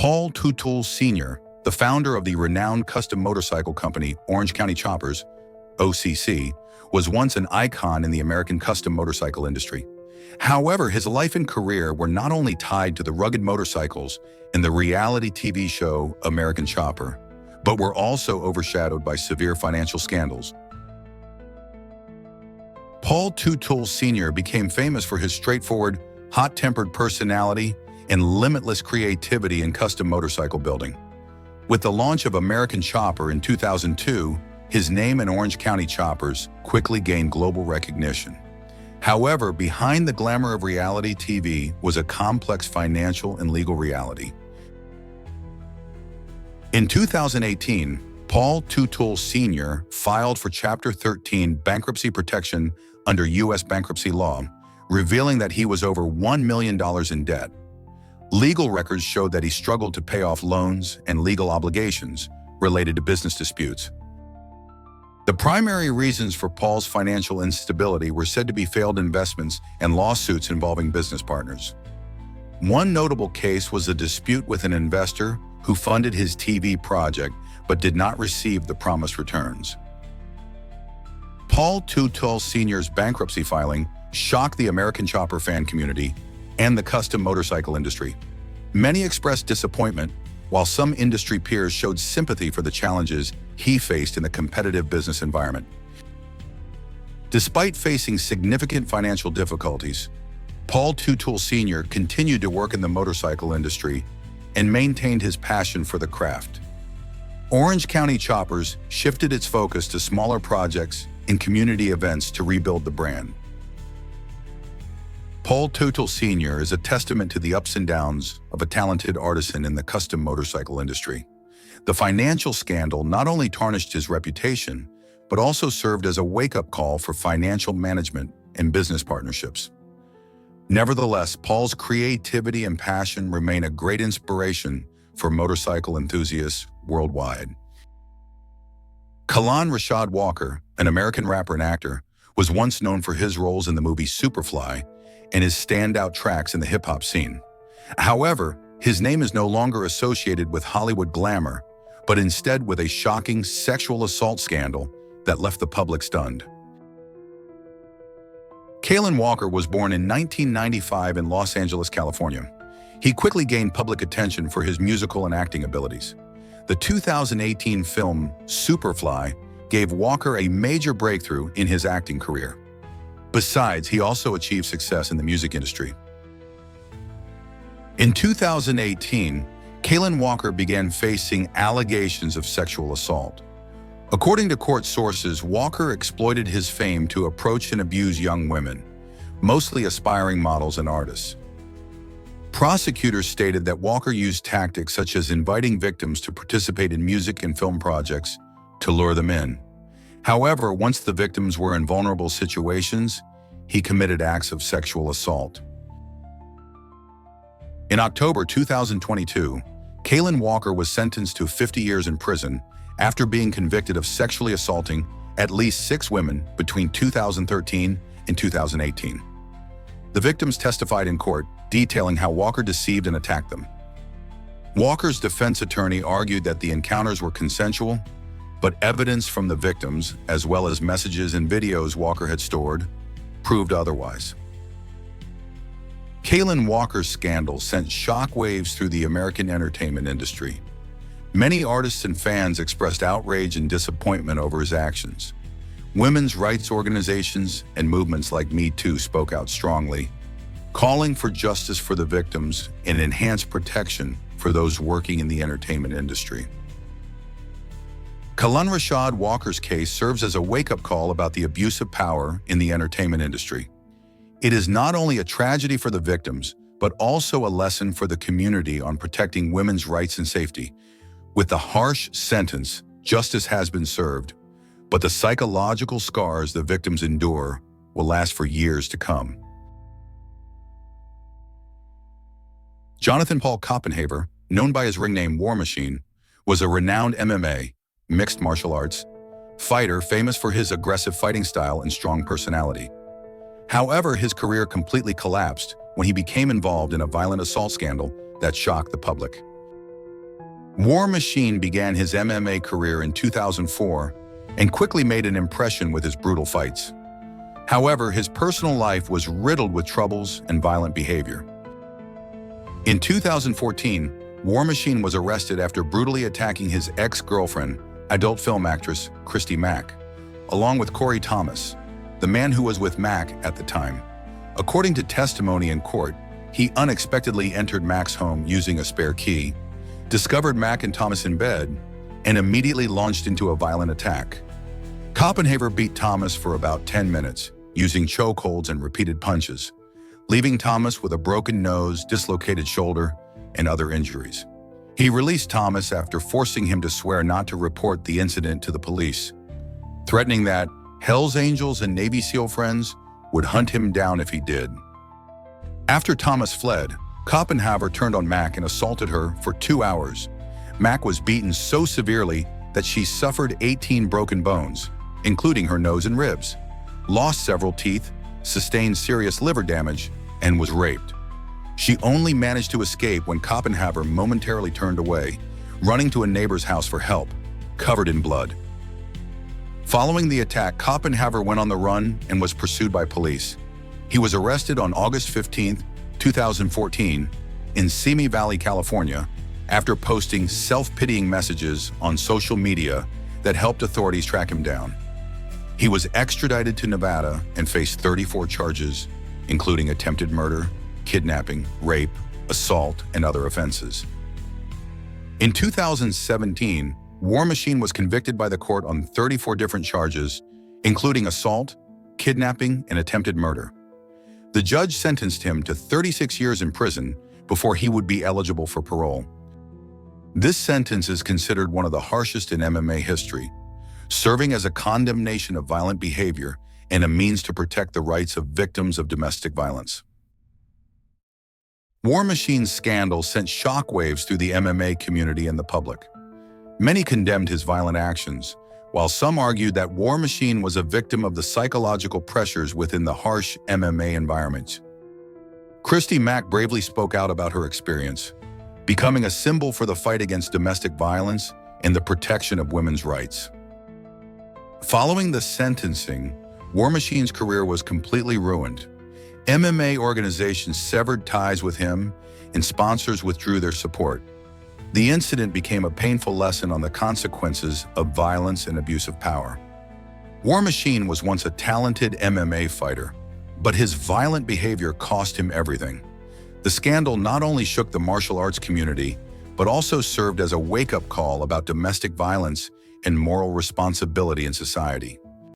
Paul Teutul Sr., the founder of the renowned custom motorcycle company Orange County Choppers, OCC, was once an icon in the American custom motorcycle industry. However, his life and career were not only tied to the rugged motorcycles and the reality TV show American Chopper, but were also overshadowed by severe financial scandals. Paul Teutul Sr. became famous for his straightforward, hot-tempered personality and limitless creativity in custom motorcycle building. With the launch of American Chopper in 2002, his name and Orange County Choppers quickly gained global recognition. However, behind the glamour of reality TV was a complex financial and legal reality. In 2018, Paul Teutul Sr. filed for Chapter 13 bankruptcy protection under U.S. bankruptcy law, revealing that he was over $1 million in debt. Legal records showed that he struggled to pay off loans and legal obligations related to business disputes. The primary reasons for Paul's financial instability were said to be failed investments and lawsuits involving business partners. One notable case was a dispute with an investor who funded his TV project but did not receive the promised returns. Paul Teutul Sr.'s bankruptcy filing shocked the American Chopper fan community and the custom motorcycle industry. Many expressed disappointment, while some industry peers showed sympathy for the challenges he faced in the competitive business environment. Despite facing significant financial difficulties, Paul Teutul Sr. continued to work in the motorcycle industry and maintained his passion for the craft. Orange County Choppers shifted its focus to smaller projects and community events to rebuild the brand. Paul Teutul Sr. is a testament to the ups and downs of a talented artisan in the custom motorcycle industry. The financial scandal not only tarnished his reputation, but also served as a wake-up call for financial management and business partnerships. Nevertheless, Paul's creativity and passion remain a great inspiration for motorcycle enthusiasts worldwide. Kaalan Rashad Walker, an American rapper and actor, was once known for his roles in the movie Superfly and his standout tracks in the hip-hop scene. However, his name is no longer associated with Hollywood glamour, but instead with a shocking sexual assault scandal that left the public stunned. Kaalan Walker was born in 1995 in Los Angeles, California. He quickly gained public attention for his musical and acting abilities. The 2018 film Superfly gave Walker a major breakthrough in his acting career. Besides, he also achieved success in the music industry. In 2018, Kaalan Walker began facing allegations of sexual assault. According to court sources, Walker exploited his fame to approach and abuse young women, mostly aspiring models and artists. Prosecutors stated that Walker used tactics such as inviting victims to participate in music and film projects to lure them in. However, once the victims were in vulnerable situations, he committed acts of sexual assault. In October 2022, Kaalan Walker was sentenced to 50 years in prison after being convicted of sexually assaulting at least 6 women between 2013 and 2018. The victims testified in court, detailing how Walker deceived and attacked them. Walker's defense attorney argued that the encounters were consensual, but evidence from the victims, as well as messages and videos Walker had stored, proved otherwise. Kaalan Walker's scandal sent shockwaves through the American entertainment industry. Many artists and fans expressed outrage and disappointment over his actions. Women's rights organizations and movements like Me Too spoke out strongly, calling for justice for the victims and enhanced protection for those working in the entertainment industry. Kaalan Rashad Walker's case serves as a wake-up call about the abuse of power in the entertainment industry. It is not only a tragedy for the victims, but also a lesson for the community on protecting women's rights and safety. With the harsh sentence, justice has been served, but the psychological scars the victims endure will last for years to come. Jonathan Paul Koppenhaver, known by his ring name War Machine, was a renowned MMA, mixed martial arts, fighter famous for his aggressive fighting style and strong personality. However, his career completely collapsed when he became involved in a violent assault scandal that shocked the public. War Machine began his MMA career in 2004 and quickly made an impression with his brutal fights. However, his personal life was riddled with troubles and violent behavior. In 2014, War Machine was arrested after brutally attacking his ex-girlfriend, adult film actress Christy Mack, along with Corey Thomas, the man who was with Mack at the time. According to testimony in court, he unexpectedly entered Mack's home using a spare key, discovered Mack and Thomas in bed, and immediately launched into a violent attack. Koppenhaver beat Thomas for about 10 minutes, using chokeholds and repeated punches, leaving Thomas with a broken nose, dislocated shoulder, and other injuries. He released Thomas after forcing him to swear not to report the incident to the police, threatening that Hell's Angels and Navy SEAL friends would hunt him down if he did. After Thomas fled, Koppenhaver turned on Mack and assaulted her for 2 hours. Mack was beaten so severely that she suffered 18 broken bones, including her nose and ribs, lost several teeth, sustained serious liver damage, and was raped. She only managed to escape when Koppenhaver momentarily turned away, running to a neighbor's house for help, covered in blood. Following the attack, Koppenhaver went on the run and was pursued by police. He was arrested on August 15, 2014, in Simi Valley, California, after posting self-pitying messages on social media that helped authorities track him down. He was extradited to Nevada and faced 34 charges, including attempted murder, kidnapping, rape, assault, and other offenses. In 2017, War Machine was convicted by the court on 34 different charges, including assault, kidnapping, and attempted murder. The judge sentenced him to 36 years in prison before he would be eligible for parole. This sentence is considered one of the harshest in MMA history, serving as a condemnation of violent behavior and a means to protect the rights of victims of domestic violence. War Machine's scandal sent shockwaves through the MMA community and the public. Many condemned his violent actions, while some argued that War Machine was a victim of the psychological pressures within the harsh MMA environment. Christy Mack bravely spoke out about her experience, becoming a symbol for the fight against domestic violence and the protection of women's rights. Following the sentencing, War Machine's career was completely ruined. MMA organizations severed ties with him, and sponsors withdrew their support. The incident became a painful lesson on the consequences of violence and abuse of power. War Machine was once a talented MMA fighter, but his violent behavior cost him everything. The scandal not only shook the martial arts community, but also served as a wake-up call about domestic violence and moral responsibility in society.